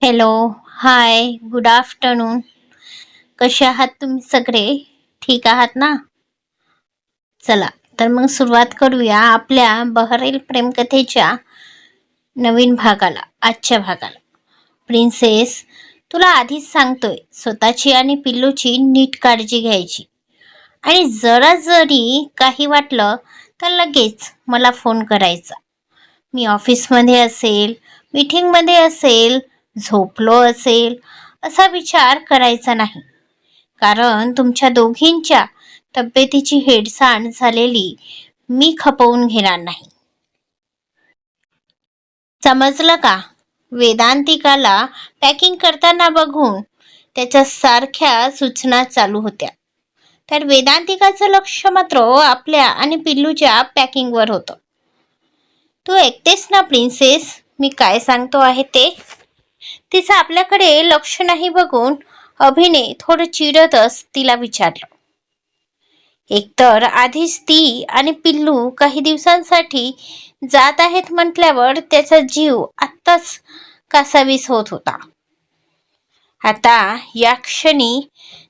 Hello, हाय, good afternoon. कसे आहात तुम्ही सगळे? ठीक आहात ना? चला, तर मग सुरुवात करूया आपल्या बहरेल प्रेमकथेच्या नवीन भागाला, आजच्या भागाला. प्रिन्सेस, तुला आधीच सांगतोय, स्वतःची आणि पिल्लूची नीट काळजी घ्यायची. आणि जरा जरी काही वाटलं तर लगेच मला फोन करायचा. मी ऑफिसमध्ये असेल, मीटिंगमध्ये असेल, झोपलो असेल, असा विचार करायचा नाही. कारण तुमच्या दोघींच्या तब्येतीची हेळसांड झालेली मी खपवून घेणार नाही. समजलं का? वेदांतिकाला पॅकिंग करताना बघून त्याच्या सारख्या सूचना चालू होत्या. तर वेदांतिकाचं लक्ष मात्र आपल्या आणि पिल्लूच्या पॅकिंगवर होतं. तू ऐकतेस ना प्रिन्सेस, मी काय सांगतो आहे ते? तिचं आपल्याकडे लक्ष नाही बघून अभिने थोडं चिडतच तिला विचारलं. एकतर आधीच ती आणि पिल्लू काही दिवसांसाठी जात आहेत म्हटल्यावर त्याचा जीव आत्ताच कासावीस होत होता. आता या क्षणी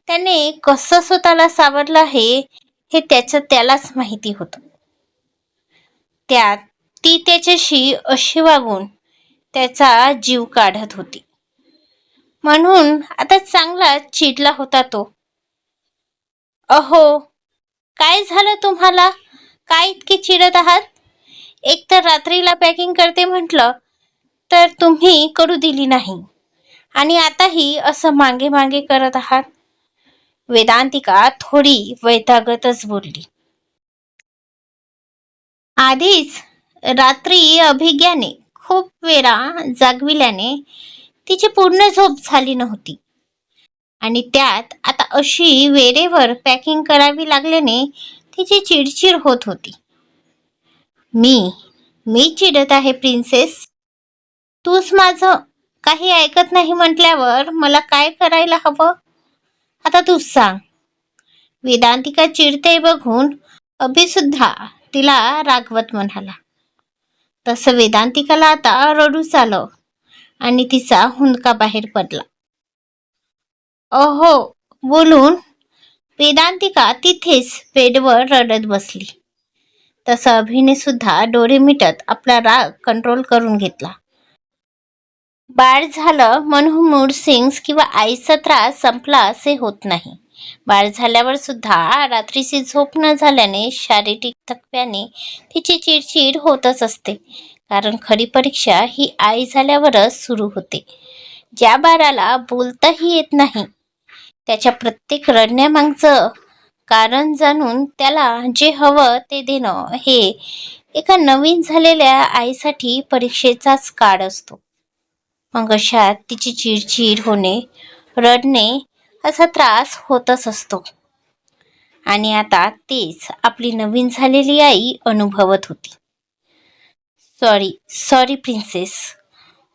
त्याने कसं स्वतःला सावरलं आहे हे त्याचं त्यालाच माहिती होतं. त्यात ती त्याच्याशी अशी वागून त्याचा जीव काढत होती. म्हणून आता चांगला चिडला होता तो. अहो, काय झालं तुम्हाला? काय इतके चिडत आहात? एक तर रात्रीला पॅकिंग करते म्हटलं तर तुम्ही करू दिली नाही, आणि आताही असं मागे मागे करत आहात. वेदांतिका थोडी वैतागतच बोलली. आधीच रात्री अभिज्ञाने खूप वेळा जागविल्याने तिची पूर्ण झोप झाली नव्हती, आणि त्यात आता अशी वेळेवर पॅकिंग करावी लागल्याने तिची चिडचिड होत होती. मी मी चिडत आहे प्रिन्सेस? तूच माझं काही ऐकत नाही म्हटल्यावर मला काय करायला हवं? आता तूच सांग. वेदांतिका चिडते बघून अभिसुद्धा तिला रागवत म्हणाला. तसं वेदांतिकाला आता रडूच आलं आणि तिचा हुंदका बाहेर पडला. अहो बोलून वेदांतिका तिथेच बेडवर रडत बसली. तसं अभिने सुद्धा डोळे मिटत आपला राग कंट्रोल करून घेतला. बाळ झालं म्हणून मूड स्विंग्स किंवा आईचा त्रास संपला असे होत नाही. बाळ झाल्यावर सुद्धा रात्रीची झोप न झाल्याने शारीरिक थकव्याने तिची चिडचिड होतच असते. कारण खरी परीक्षा ही आई झाल्यावरच सुरू होते. ज्या बाळाला बोलताही येत नाही, त्याच्या प्रत्येक रडण्यामागचं कारण जाणून त्याला जे हवं ते देणं हे एका नवीन झालेल्या आईसाठी परीक्षेचाच काळ असतो. मग अशात तिची चिडचिड होणे, रडणे असा त्रास होतच असतो. आणि आता तेच आपली नवीन झालेली आई अनुभवत होती. सॉरी सॉरी प्रिन्सेस,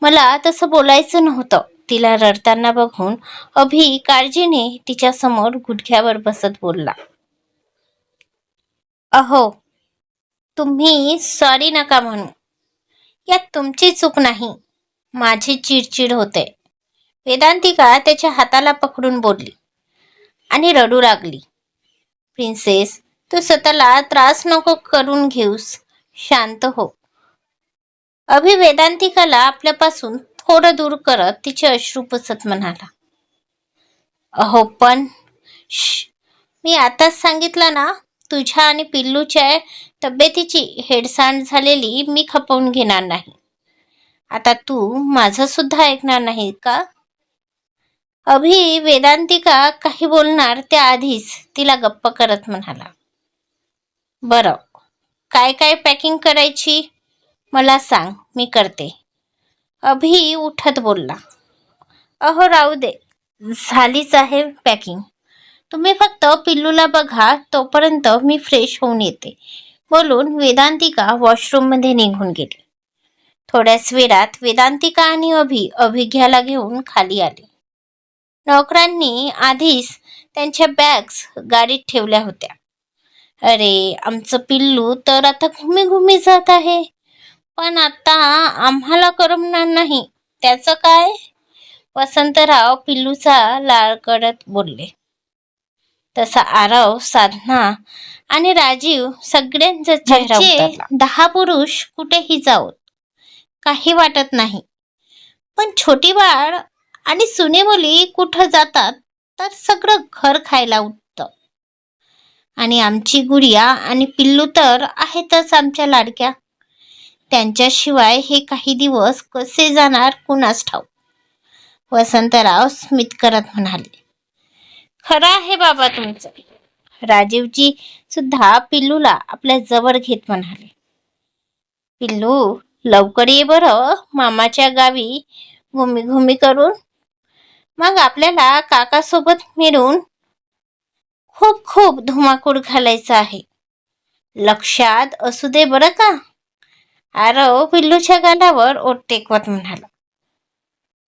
मला तसं बोलायचं नव्हतं. तिला रडताना बघून अभि काळजीने तिच्यासमोर गुडघ्यावर बसत बोलला. अहो, तुम्ही सॉरी नका म्हणू. यात तुमची चूक नाही, माझी चिडचिड होते. वेदांतिका त्याच्या हाताला पकडून बोलली आणि रडू लागली. प्रिन्सेस, तू स्वतःला त्रास नको करून घेऊस, शांत हो. अभि वेदांतिकाला आपल्यापासून थोडं दूर करत तिचे अश्रू पुसत म्हणाला. अहो पण मी आताच सांगितलं ना, तुझ्या आणि पिल्लूच्या तब्येतीची हेळसांड झालेली मी खपवून घेणार नाही. आता तू माझं सुद्धा ऐकणार नाही का? अभि वेदांतिका काही बोलणार त्याआधीच तिला गप्प करत म्हणाला. बरं, काय काय पॅकिंग करायची मला सांग, मी करते. अभि उठत बोलला. अहो राहू दे, झालीच आहे पॅकिंग. तुम्ही फक्त पिल्लूला बघा, तोपर्यंत मी फ्रेश होऊन येते. बोलून वेदांतिका वॉशरूममध्ये निघून गेली. थोड्याच वेळात वेदांतिका आणि अभिज्ञाला घेऊन खाली आले. नोकरांनी आधीच त्यांच्या बॅग्स गाडीत ठेवल्या होत्या. अरे, आमचं पिल्लू तर आता घुमी घुमी जात आहे, पण आता आम्हाला करमणार नाही. त्याचं काय? वसंतराव पिल्लूचा लाळ करत बोलले. तसा आरव, साधना आणि राजीव सगळ्यांचा चेहरा उतरला. 10 पुरुष कुठेही जाऊत काही वाटत नाही, पण छोटी बाळ आणि सुने मुली कुठं जातात तर सगळं घर खायला उठतं. आणि आमची गुडिया आणि पिल्लू तर आहेतच आमच्या लाडक्या. त्यांच्याशिवाय हे काही दिवस कसे जाणार कुणास ठाऊक. वसंतराव स्मित करत म्हणाले. खरं आहे बाबा तुमचं. राजीवजी सुद्धा पिल्लूला आपल्या जवळ घेत म्हणाले. पिल्लू, लवकर ये बरं मामाच्या गावी घुमी घुमी करून. मग आपल्याला काकासोबत मिळून खूप खूप धुमाकूळ घालायचा आहे. लक्षात असू दे बरं का. आरव पिल्लूच्या गालावर ओठ टेकवत म्हणाला.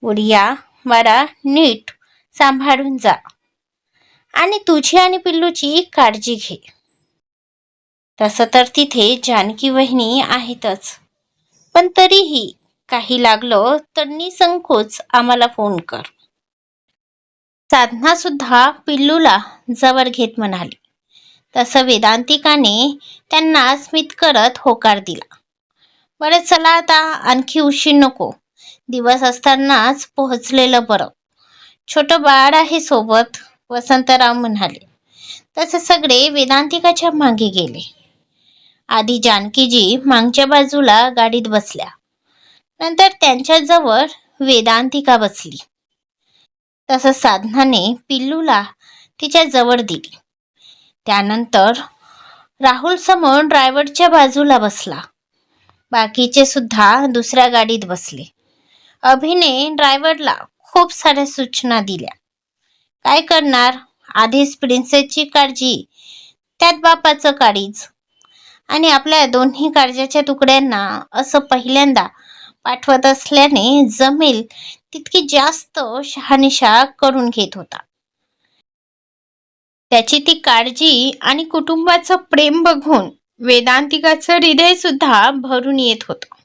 गुडिया, बाळा, नीट सांभाळून जा आणि तुझी आणि पिल्लूची काळजी घे. तसं तर तिथे जानकी वहिनी आहेतच, पण तरीही काही लागलं तर निसंकोच आम्हाला फोन कर. साधना सुद्धा पिल्लूला जवळ घेत म्हणाली. तसं वेदांतिकाने त्यांना स्मित करत होकार दिला. बरं चला आता, आणखी उशीर नको. दिवस असतानाच पोहोचलेलं बरं. छोटं बाळ आहे सोबत, वसंतराव म्हणाले. तसे सगळे वेदांतिकाच्या मागे गेले. आधी जानकीजी मागच्या बाजूला गाडीत बसल्या. नंतर त्यांच्याजवळ वेदांतिका बसली. तसं साधनाने पिल्लूला तिच्या जवळ दिली. त्यानंतर राहुल समोर ड्रायव्हरच्या बाजूला बसला. बाकीचे सुद्धा दुसऱ्या गाडीत बसले. अभिने ड्रायव्हरला खूप साऱ्या सूचना दिल्या. काय करणार, आधीच प्रिन्सेसची काळजी, त्यात बापाचं काळीज, आणि आपल्या दोन्ही काळजाच्या तुकड्यांना असं पहिल्यांदा पाठवत असल्याने जमेल तितकी जास्त शहानिशा करून घेत होता. त्याची ती काळजी आणि कुटुंबाचं प्रेम बघून वेदांतिकाचं हृदय सुद्धा भरून येत होतं.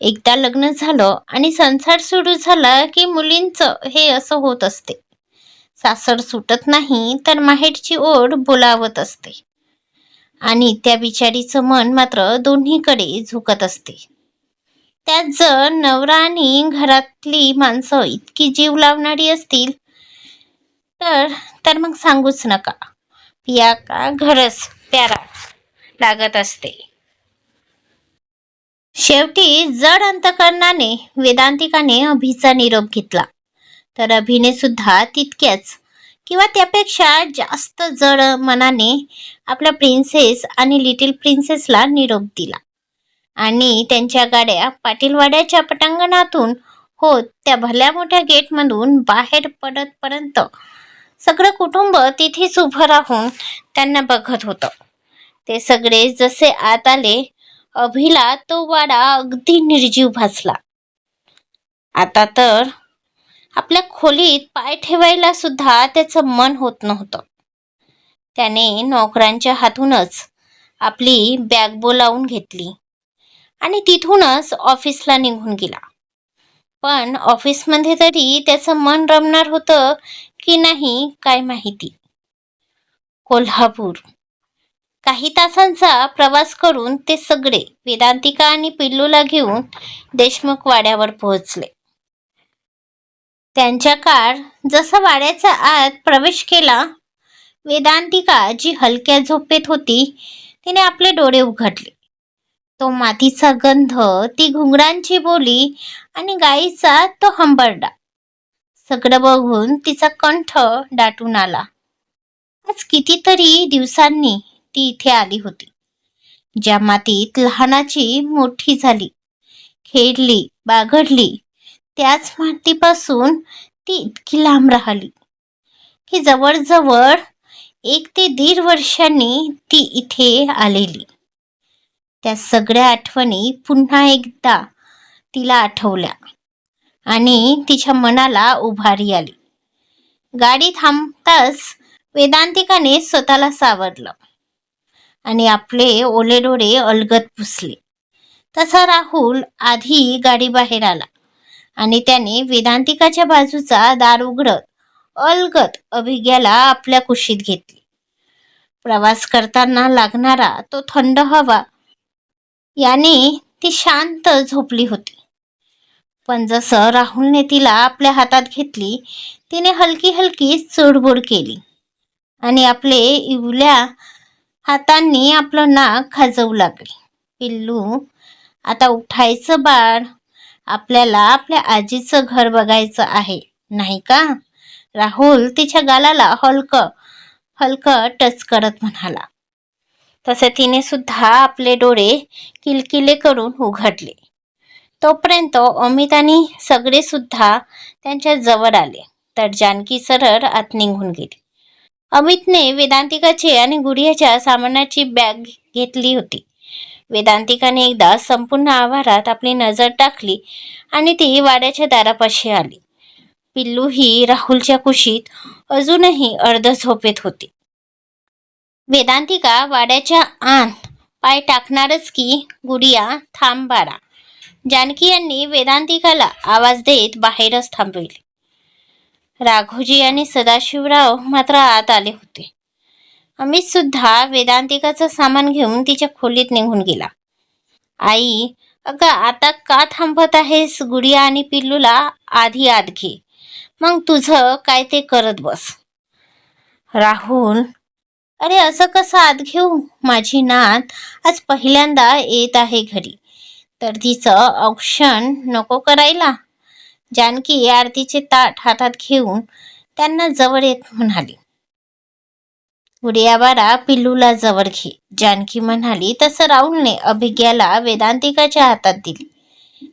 एकदा लग्न झालं आणि संसार सुरू झाला की मुलींचं हे असं होत असते. सासर सुटत नाही तर माहेरची ओढ बोलावत असते आणि त्या बिचारीचं मन मात्र दोन्हीकडे झुकत असते. त्यात जर नवरा आणि घरातली माणसं इतकी जीव लावणारी असतील तर मग सांगूच नका. पिया का घरच प्यारा लागत असते. शेवटी जड अंतकरणाने वेदांतिकाने अभिचा निरोप घेतला, तर अभिने सुद्धा तितक्याच किंवा त्यापेक्षा जास्त जड मनाने आपल्या प्रिन्सेस आणि लिटिल प्रिन्सेसला निरोप दिला. आणि त्यांच्या गाड्या पाटीलवाड्याच्या पटांगणातून होत त्या भल्या मोठ्या गेटमधून बाहेर पडतपर्यंत सगळं कुटुंब तिथेच उभं राहून त्यांना बघत होतं. ते सगळे जसे आत आले, अभिला तो वाडा अगदी निर्जीव भासला. आता तर आपल्या खोलीत पाय ठेवायला सुद्धा त्याचं मन होत नव्हतं. त्याने नोकरांच्या हातूनच आपली बॅग बोलावून घेतली आणि तिथूनच ऑफिसला निघून गेला. पण ऑफिसमध्ये तरी त्याचं मन रमणार होतं की नाही काय माहिती. कोल्हापूर. काही तासांचा प्रवास करून ते सगळे वेदांतिका आणि पिल्लूला घेऊन देशमुख वाड्यावर पोहोचले. त्यांच्या कार जसा वाड्याच्या आत प्रवेश केला, वेदांतिका जी हलक्या झोपेत होती तिने आपले डोळे उघडले. तो मातीचा गंध, ती घुंगरांची बोली आणि गाईचा तो हंबरडा सगळं बघून तिचा कंठ दाटून आला. आज कितीतरी दिवसांनी ती इथे आली होती. ज्या मातीत लहानाची मोठी झाली, खेळली, बागडली, त्याच मातीपासून ती इतकी लांब राहिली की जवळजवळ 1 ते 1.5 वर्षांनी ती इथे आलेली. त्या सगळ्या आठवणी पुन्हा एकदा तिला आठवल्या आणि तिच्या मनाला उभारी आली. गाडी थांबताच वेदांतिकाने स्वतःला सावरलं आणि आपले ओले डोळे अलगद पुसले. तसा राहुल आधी गाडी बाहेर आला आणि त्याने वेदांतिकाच्या बाजूचा दार उघडत अलगद अभिज्ञाला आपल्या कुशीत घेतली. प्रवास करताना लागणारा तो थंड हवा याने ती शांत झोपली होती. पण जसं राहुलने तिला आपल्या हातात घेतली, तिने हलकी हलकी चुडबुड केली आणि आपले इवल्या हातांनी आपलं नाक खाजवू लागली. पिल्लू, आता उठायचं बाळ. आपल्याला आपल्या आजीचं घर बघायचं आहे, नाही का? राहुल तिच्या गालाला हलकं टच करत म्हणाला. तसे तिने सुद्धा आपले डोळे किलकिले करून उघडले. तोपर्यंत अमित आणि सगळे सुद्धा त्यांच्या जवळ आले, तर जानकी सरळ आत निघून गेली. अमितने वेदांतिकाचे आणि गुडियाच्या सामानाची बॅग घेतली होती. वेदांतिकाने एकदा संपूर्ण आवारात आपली नजर टाकली आणि ती वाड्याच्या दारापाशी आली. पिल्लू ही राहुलच्या कुशीत अजूनही अर्ध झोपेत होती. वेदांतिका वाड्याच्या आत पाय टाकणारच की, गुडिया थांब बाळा. जानकी यांनी वेदांतिकाला आवाज देत बाहेरच थांबविले. राघोजी आणि सदाशिवराव मात्र आत आले होते. अमित सुद्धा वेदांतिकाचं सामान घेऊन तिच्या खोलीत निघून गेला. आई, अगं आता का थांबत आहेस? गुडिया आणि पिल्लूला आधी आत घे, मग तुझं काय ते करत बस. राहुल, अरे असं कसं आत घेऊ? माझी नात आज पहिल्यांदा येत आहे घरी, तर तिचं औक्षण नको करायला. जानकी आरतीचे ताट हातात घेऊन त्यांना जवळ येत म्हणाली. गुडिया बाळा, पिल्लूला जवळ घे, जानकी म्हणाली. तसं राहुलने अभिज्ञाला वेदांतिकाच्या हातात दिली.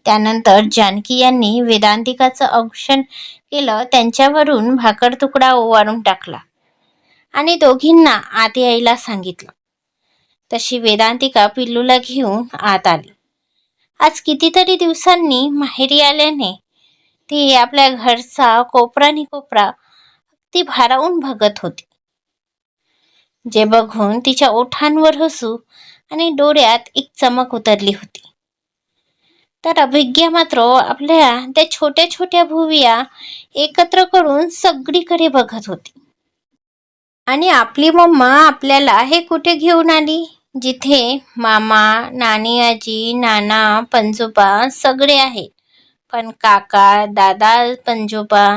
त्यानंतर जानकी यांनी वेदांतिकाचं औक्षण केलं, त्यांच्यावरून भाकर तुकडा ओवाळून टाकला आणि दोघींना आत यायला सांगितलं. तशी वेदांतिका पिल्लूला घेऊन आत आली. आज कितीतरी दिवसांनी माहेरी आल्याने ती आपल्या घरचा कोपरा ती भारावून बघत होती, जे बघून तिच्या ओठांवर हसू आणि डोळ्यात एक चमक उतरली होती. तर अभिज्ञा मात्र आपल्या त्या छोट्या छोट्या भुविया एकत्र करून सगळीकडे बघत होती. आणि आपली मम्मा आपल्याला हे कुठे घेऊन आली, जिथे मामा, नानी आजी, नाना, पणजोबा सगळे आहेत, पण काका, दादा, पणजोबा,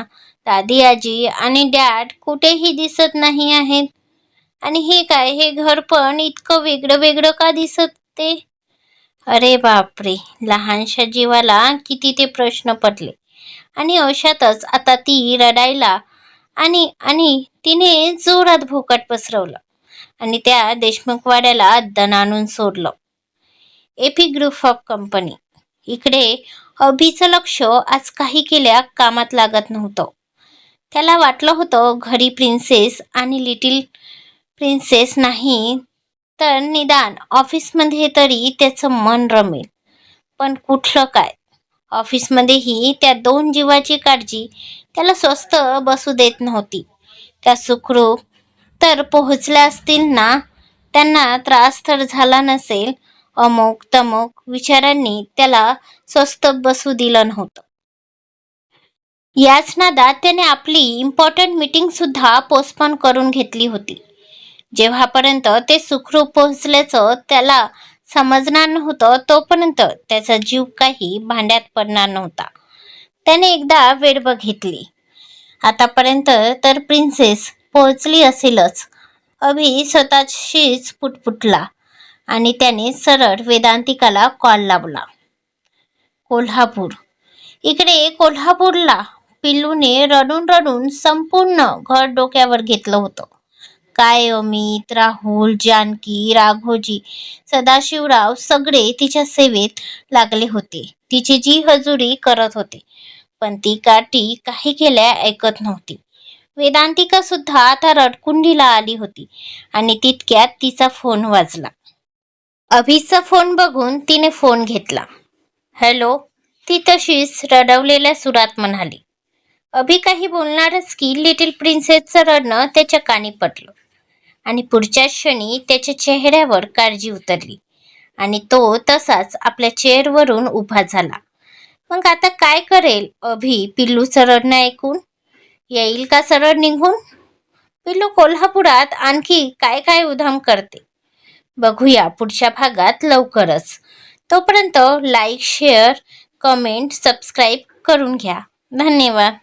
दादी आजी आणि डॅड कुठेही दिसत नाही आहेत. आणि हे काय, हे घर पण इतकं वेगळं वेगळं का दिसते? अरे बापरे, लहानशा जीवाला किती ते प्रश्न पडले. आणि अशातच आता ती रडायला आणि तिने जोरात भोकाट पसरवलं आणि त्या देशमुखवाड्याला दण आणून सोडलं. AP group of company. इकडे अभिचं लक्ष आज काही केल्या कामात लागत नव्हतं. त्याला वाटलं होतं घरी प्रिन्सेस आणि लिटिल प्रिन्सेस नाही तर निदान ऑफिसमध्ये तरी त्याचं मन रमेल. पण कुठलं काय, ऑफिसमध्येही त्या दोन जीवाची काळजी त्याला स्वस्थ बसू देत नव्हती. त्या सुखरूप तर पोहोचल्या असतील ना, त्यांना त्रास तर झाला नसेल, अमुक तमुक विचारांनी त्याला स्वस्थ बसू दिलं नव्हतं. याच नादात त्याने आपली इम्पॉर्टंट मीटिंग सुद्धा पोस्टपोन करून घेतली होती. जेव्हापर्यंत ते सुखरूप पोहोचल्याचं त्याला समजणार नव्हतं, तोपर्यंत त्याचा जीव काही भांड्यात पडणार नव्हता. त्याने एकदा वेळ बघितली. आतापर्यंत तर प्रिन्सेस पोहोचली असेलच. अभि स्वतःशीच पुटपुटला आणि त्याने सरळ वेदांतिकाला कॉल लावला. कोल्हापूर. इकडे कोल्हापूरला पिल्लूने रडून रडून संपूर्ण घर डोक्यावर घेतलं होतं. काय अमित, राहुल, जानकी, राघोजी, सदाशिवराव सगळे तिच्या सेवेत लागले होते. तिची जी हजुरी करत होते, पण ती काठी काही केल्या ऐकत नव्हती. वेदांतिका सुद्धा आता रडकुंडीला आली होती आणि तितक्यात तिचा फोन वाजला. अभिचा फोन बघून तिने फोन घेतला. हॅलो, ती तशीच रडवलेल्या सुरात म्हणाली. अभि काही बोलणारच की लिटिल प्रिन्सेसचं रडणं त्याच्या कानी पडलं आणि पुढच्या क्षणी त्याच्या चेहऱ्यावर काळजी उतरली आणि तो तसाच आपल्या चेअरवरून उभा झाला. मग आता काय करेल अभि पिल्लूचं रडणं ऐकून? येईल का सरळ निघून? पिल्लू कोल्हापुरात आणखी काय काय उधाम करते बघूया पुढच्या भागात लवकरच. तोपर्यंत लाईक, शेअर, कमेंट, सबस्क्राईब करून घ्या. धन्यवाद.